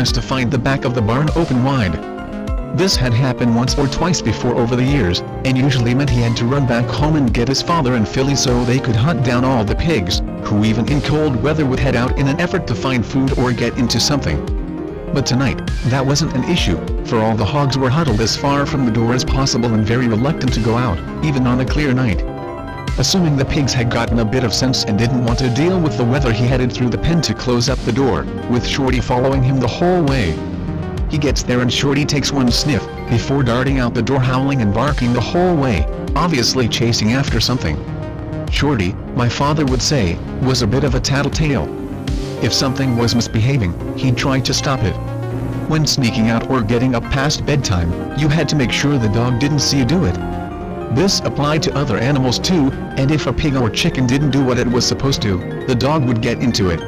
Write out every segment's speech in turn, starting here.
surprised to find the back of the barn open wide. This had happened once or twice before over the years, and usually meant he had to run back home and get his father and Philly so they could hunt down all the pigs, who even in cold weather would head out in an effort to find food or get into something. But tonight, that wasn't an issue, for all the hogs were huddled as far from the door as possible and very reluctant to go out, even on a clear night. Assuming the pigs had gotten a bit of sense and didn't want to deal with the weather, he headed through the pen to close up the door, with Shorty following him the whole way. He gets there and Shorty takes one sniff, before darting out the door howling and barking the whole way, obviously chasing after something. Shorty, my father would say, was a bit of a tattletale. If something was misbehaving, he'd try to stop it. When sneaking out or getting up past bedtime, you had to make sure the dog didn't see you do it. This applied to other animals too, and if a pig or chicken didn't do what it was supposed to, the dog would get into it.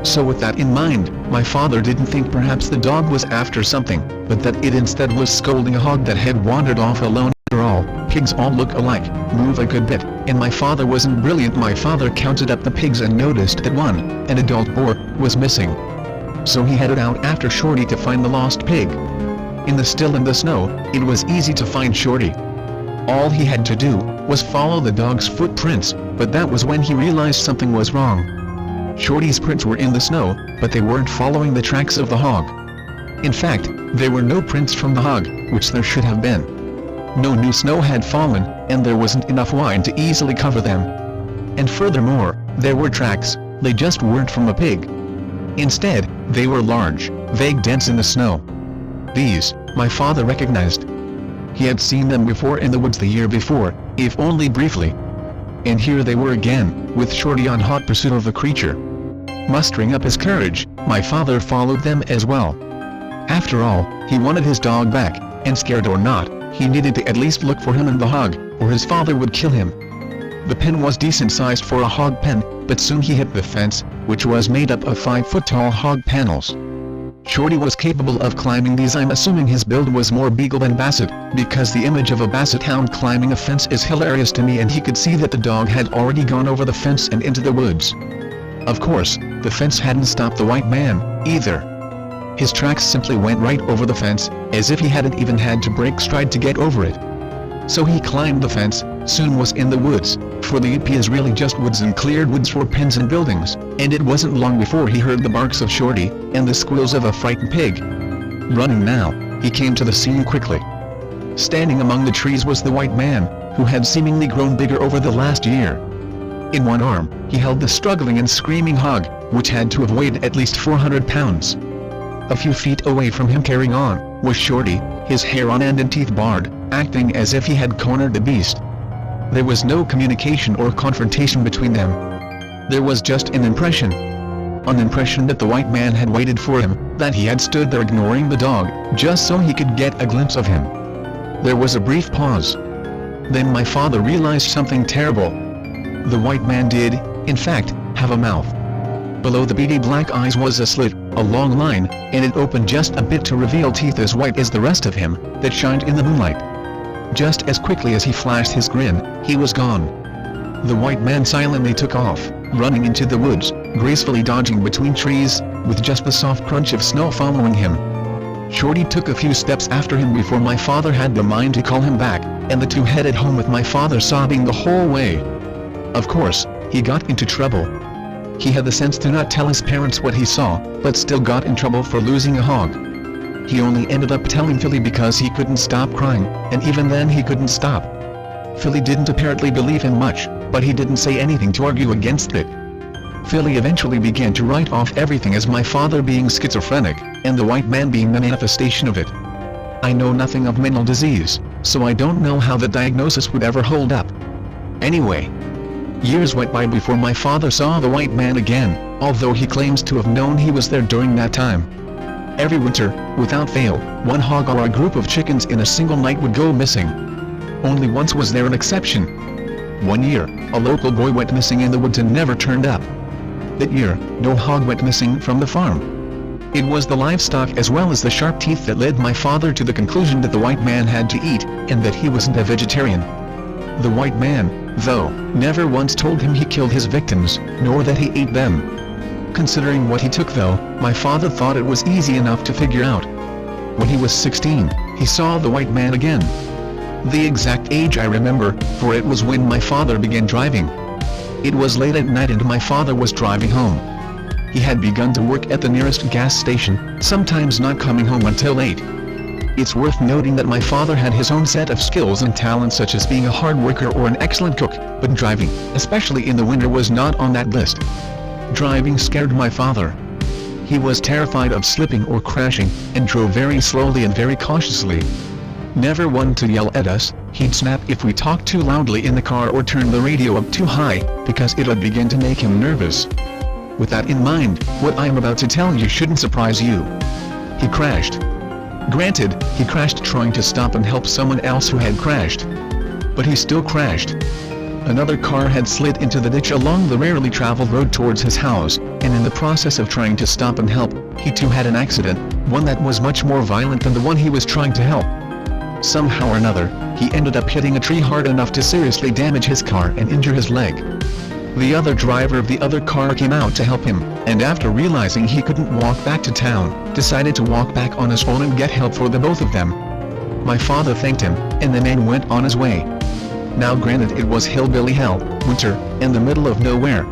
So with that in mind, my father didn't think perhaps the dog was after something, but that it instead was scolding a hog that had wandered off alone. After all, pigs all look alike, move a good bit, and my father wasn't brilliant. My father counted up the pigs and noticed that one, an adult boar, was missing. So he headed out after Shorty to find the lost pig. In the still and the snow, it was easy to find Shorty. All he had to do was follow the dog's footprints, but that was when he realized something was wrong. Shorty's prints were in the snow, but they weren't following the tracks of the hog. In fact, there were no prints from the hog, which there should have been. No new snow had fallen, and there wasn't enough wine to easily cover them. And furthermore, there were tracks, they just weren't from a pig. Instead, they were large, vague dents in the snow. These, my father recognized. He had seen them before in the woods the year before, if only briefly. And here they were again, with Shorty on hot pursuit of the creature. Mustering up his courage, my father followed them as well. After all, he wanted his dog back, and scared or not, he needed to at least look for him in the hog, or his father would kill him. The pen was decent sized for a hog pen, but soon he hit the fence, which was made up of 5-foot-tall hog panels. Shorty was capable of climbing these. I'm assuming his build was more beagle than basset, because the image of a basset hound climbing a fence is hilarious to me, and he could see that the dog had already gone over the fence and into the woods. Of course, the fence hadn't stopped the white man, either. His tracks simply went right over the fence, as if he hadn't even had to break stride to get over it. So he climbed the fence, soon was in the woods, for the UP is really just woods and cleared woods for pens and buildings, and it wasn't long before he heard the barks of Shorty, and the squeals of a frightened pig. Running now, he came to the scene quickly. Standing among the trees was the white man, who had seemingly grown bigger over the last year. In one arm, he held the struggling and screaming hog, which had to have weighed at least 400 pounds. A few feet away from him carrying on, was Shorty, his hair on end and teeth bared, acting as if he had cornered the beast. There was no communication or confrontation between them. There was just an impression. An impression that the white man had waited for him, that he had stood there ignoring the dog, just so he could get a glimpse of him. There was a brief pause. Then my father realized something terrible. The white man did, in fact, have a mouth. Below the beady black eyes was a slit, a long line, and it opened just a bit to reveal teeth as white as the rest of him, that shined in the moonlight. Just as quickly as he flashed his grin, he was gone. The white man silently took off, running into the woods, gracefully dodging between trees, with just the soft crunch of snow following him. Shorty took a few steps after him before my father had the mind to call him back, and the two headed home with my father sobbing the whole way. Of course, he got into trouble. He had the sense to not tell his parents what he saw, but still got in trouble for losing a hog. He only ended up telling Philly because he couldn't stop crying, and even then he couldn't stop. Philly didn't apparently believe him much, but he didn't say anything to argue against it. Philly eventually began to write off everything as my father being schizophrenic, and the white man being the manifestation of it. I know nothing of mental disease, so I don't know how the diagnosis would ever hold up. Anyway, years went by before my father saw the white man again, although he claims to have known he was there during that time. Every winter, without fail, one hog or a group of chickens in a single night would go missing. Only once was there an exception. One year, a local boy went missing in the woods and never turned up. That year, no hog went missing from the farm. It was the livestock as well as the sharp teeth that led my father to the conclusion that the white man had to eat, and that he wasn't a vegetarian. The white man, though, never once told him he killed his victims, nor that he ate them. Considering what he took though, my father thought it was easy enough to figure out. When he was 16, he saw the white man again. The exact age I remember, for it was when my father began driving. It was late at night and my father was driving home. He had begun to work at the nearest gas station, sometimes not coming home until 8. It's worth noting that my father had his own set of skills and talents, such as being a hard worker or an excellent cook, but driving, especially in the winter, was not on that list. Driving scared my father. He was terrified of slipping or crashing, and drove very slowly and very cautiously. Never one to yell at us, he'd snap if we talked too loudly in the car or turned the radio up too high, because it would begin to make him nervous. With that in mind, what I am about to tell you shouldn't surprise you. He crashed. Granted, he crashed trying to stop and help someone else who had crashed. But he still crashed. Another car had slid into the ditch along the rarely traveled road towards his house, and in the process of trying to stop and help, he too had an accident, one that was much more violent than the one he was trying to help. Somehow or another, he ended up hitting a tree hard enough to seriously damage his car and injure his leg. The other driver of the other car came out to help him, and after realizing he couldn't walk back to town, decided to walk back on his own and get help for the both of them. My father thanked him, and the man went on his way. Now granted, it was hillbilly hell, winter, in the middle of nowhere.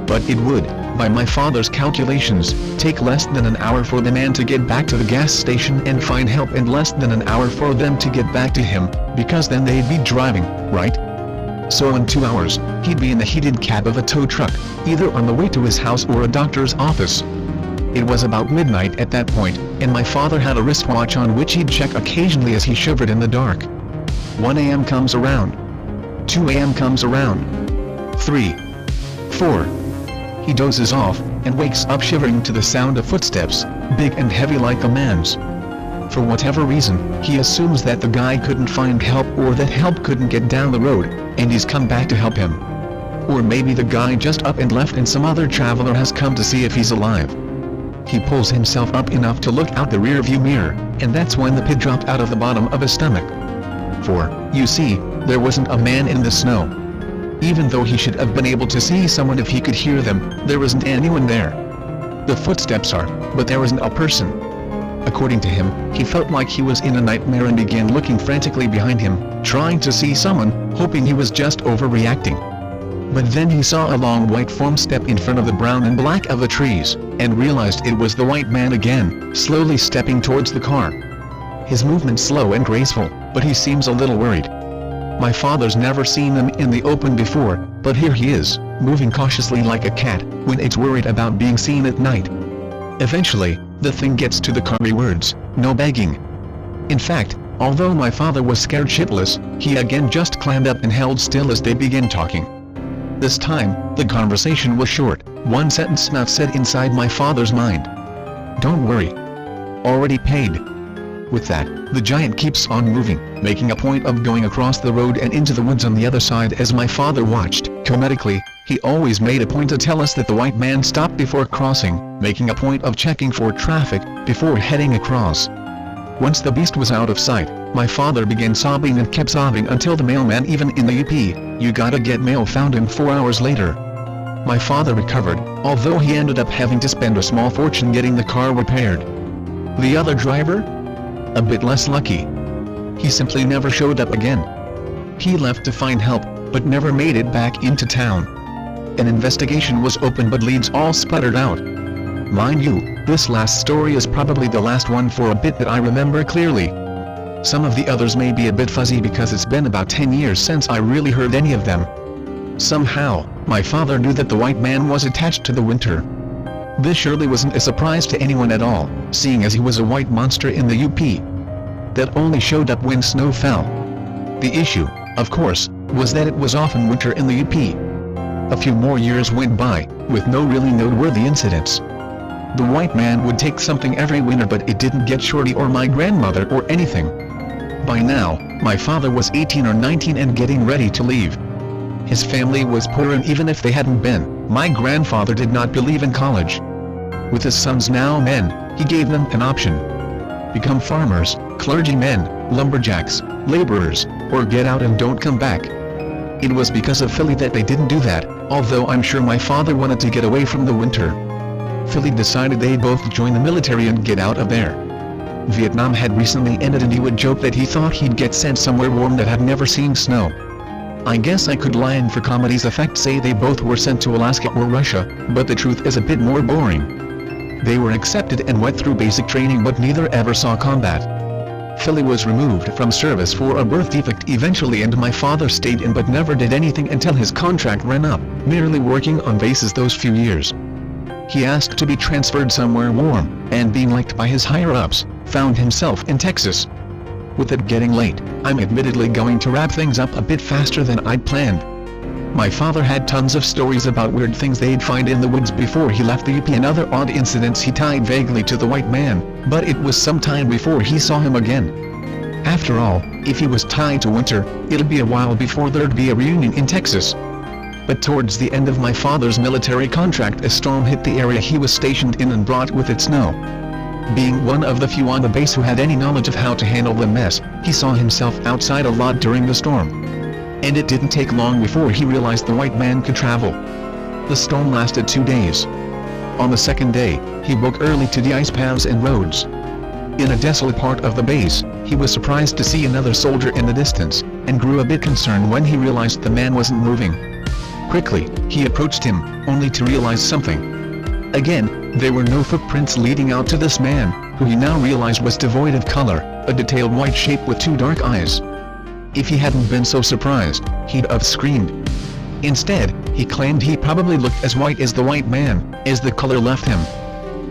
But it would, by my father's calculations, take less than an hour for the man to get back to the gas station and find help, and less than an hour for them to get back to him, because then they'd be driving, right? So in 2 hours, he'd be in the heated cab of a tow truck, either on the way to his house or a doctor's office. It was about midnight at that point, and my father had a wristwatch on which he'd check occasionally as he shivered in the dark. 1 a.m. comes around. 2 a.m. comes around. 3. 4. He dozes off, and wakes up shivering to the sound of footsteps, big and heavy like a man's. For whatever reason, he assumes that the guy couldn't find help, or that help couldn't get down the road, and he's come back to help him. Or maybe the guy just up and left and some other traveler has come to see if he's alive. He pulls himself up enough to look out the rear view mirror, and that's when the pit dropped out of the bottom of his stomach. For, you see, there wasn't a man in the snow. Even though he should have been able to see someone if he could hear them, there wasn't anyone there. The footsteps are, but there wasn't a person. According to him, he felt like he was in a nightmare and began looking frantically behind him, trying to see someone, hoping he was just overreacting. But then he saw a long white form step in front of the brown and black of the trees, and realized it was the white man again, slowly stepping towards the car. His movement slow and graceful, but he seems a little worried. My father's never seen them in the open before, but here he is, moving cautiously like a cat, when it's worried about being seen at night. Eventually, the thing gets to the car words, no begging. In fact, although my father was scared shitless, he again just climbed up and held still as they began talking. This time, the conversation was short, one sentence not said inside my father's mind. Don't worry. Already paid. With that, the giant keeps on moving, making a point of going across the road and into the woods on the other side as my father watched. Comedically, he always made a point to tell us that the white man stopped before crossing, making a point of checking for traffic, before heading across. Once the beast was out of sight, my father began sobbing and kept sobbing until the mailman, even in the UP, you gotta get mail, found him 4 hours later. My father recovered, although he ended up having to spend a small fortune getting the car repaired. The other driver? A bit less lucky. He simply never showed up again. He left to find help, but never made it back into town. An investigation was opened, but leads all sputtered out. Mind you, this last story is probably the last one for a bit that I remember clearly. Some of the others may be a bit fuzzy because it's been about 10 years since I really heard any of them. Somehow, my father knew that the white man was attached to the winter. This surely wasn't a surprise to anyone at all, seeing as he was a white monster in the UP that only showed up when snow fell. The issue, of course, was that it was often winter in the UP. A few more years went by, with no really noteworthy incidents. The white man would take something every winter, but it didn't get Shorty or my grandmother or anything. By now, my father was 18 or 19 and getting ready to leave. His family was poor, and even if they hadn't been, my grandfather did not believe in college. With his sons now men, he gave them an option. Become farmers, clergymen, lumberjacks, laborers, or get out and don't come back. It was because of Philly that they didn't do that, although I'm sure my father wanted to get away from the winter. Philly decided they'd both join the military and get out of there. Vietnam had recently ended and he would joke that he thought he'd get sent somewhere warm that had never seen snow. I guess I could lie and for comedy's effect say they both were sent to Alaska or Russia, but the truth is a bit more boring. They were accepted and went through basic training but neither ever saw combat. Philly was removed from service for a birth defect eventually and my father stayed in but never did anything until his contract ran up, merely working on bases those few years. He asked to be transferred somewhere warm, and being liked by his higher-ups, found himself in Texas. With it getting late, I'm admittedly going to wrap things up a bit faster than I'd planned. My father had tons of stories about weird things they'd find in the woods before he left the UP and other odd incidents he tied vaguely to the white man, but it was some time before he saw him again. After all, if he was tied to Winter, it'd be a while before there'd be a reunion in Texas. But towards the end of my father's military contract a storm hit the area he was stationed in and brought with it snow. Being one of the few on the base who had any knowledge of how to handle the mess, he saw himself outside a lot during the storm. And it didn't take long before he realized the white man could travel. The storm lasted 2 days. On the second day, he woke early to the ice paths and roads. In a desolate part of the base, he was surprised to see another soldier in the distance, and grew a bit concerned when he realized the man wasn't moving. Quickly, he approached him, only to realize something. Again, there were no footprints leading out to this man, who he now realized was devoid of color, a detailed white shape with 2 dark eyes. If he hadn't been so surprised, he'd have screamed. Instead, he claimed he probably looked as white as the white man, as the color left him.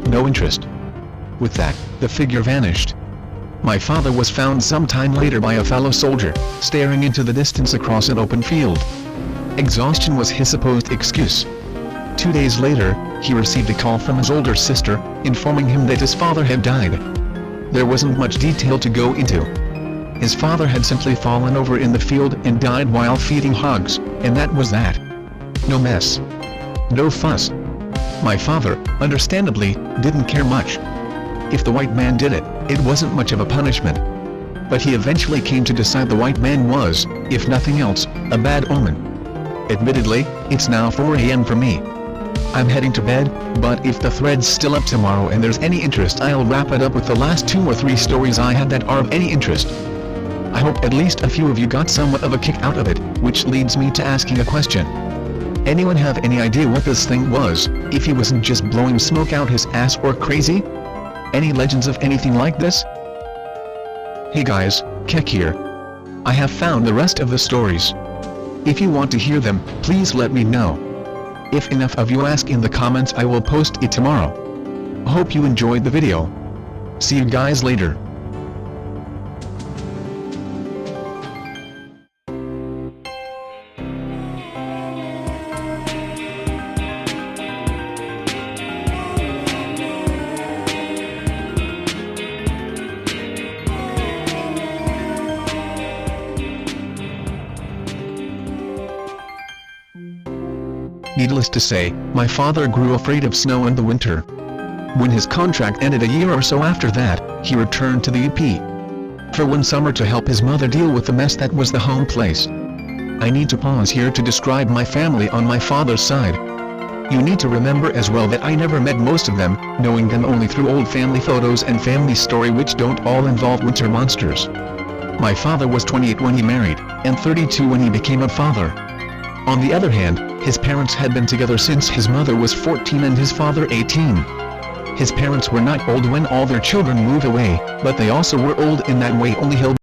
No interest. With that, the figure vanished. My father was found some time later by a fellow soldier, staring into the distance across an open field. Exhaustion was his supposed excuse. 2 days later, he received a call from his older sister, informing him that his father had died. There wasn't much detail to go into. His father had simply fallen over in the field and died while feeding hogs, and that was that. No mess. No fuss. My father, understandably, didn't care much. If the white man did it, it wasn't much of a punishment. But he eventually came to decide the white man was, if nothing else, a bad omen. Admittedly, it's now 4 a.m. for me. I'm heading to bed, but if the thread's still up tomorrow and there's any interest I'll wrap it up with the last 2 or 3 stories I had that are of any interest. I hope at least a few of you got somewhat of a kick out of it, which leads me to asking a question. Anyone have any idea what this thing was, if he wasn't just blowing smoke out his ass or crazy? Any legends of anything like this? Hey guys, Keck here. I have found the rest of the stories. If you want to hear them, please let me know. If enough of you ask in the comments I will post it tomorrow. Hope you enjoyed the video. See you guys later. Needless to say, my father grew afraid of snow in the winter. When his contract ended a year or so after that, he returned to the UP for one summer to help his mother deal with the mess that was the home place. I need to pause here to describe my family on my father's side. You need to remember as well that I never met most of them, knowing them only through old family photos and family story which don't all involve winter monsters. My father was 28 when he married, and 32 when he became a father. On the other hand, his parents had been together since his mother was 14 and his father 18. His parents were not old when all their children moved away, but they also were old in that way only he'll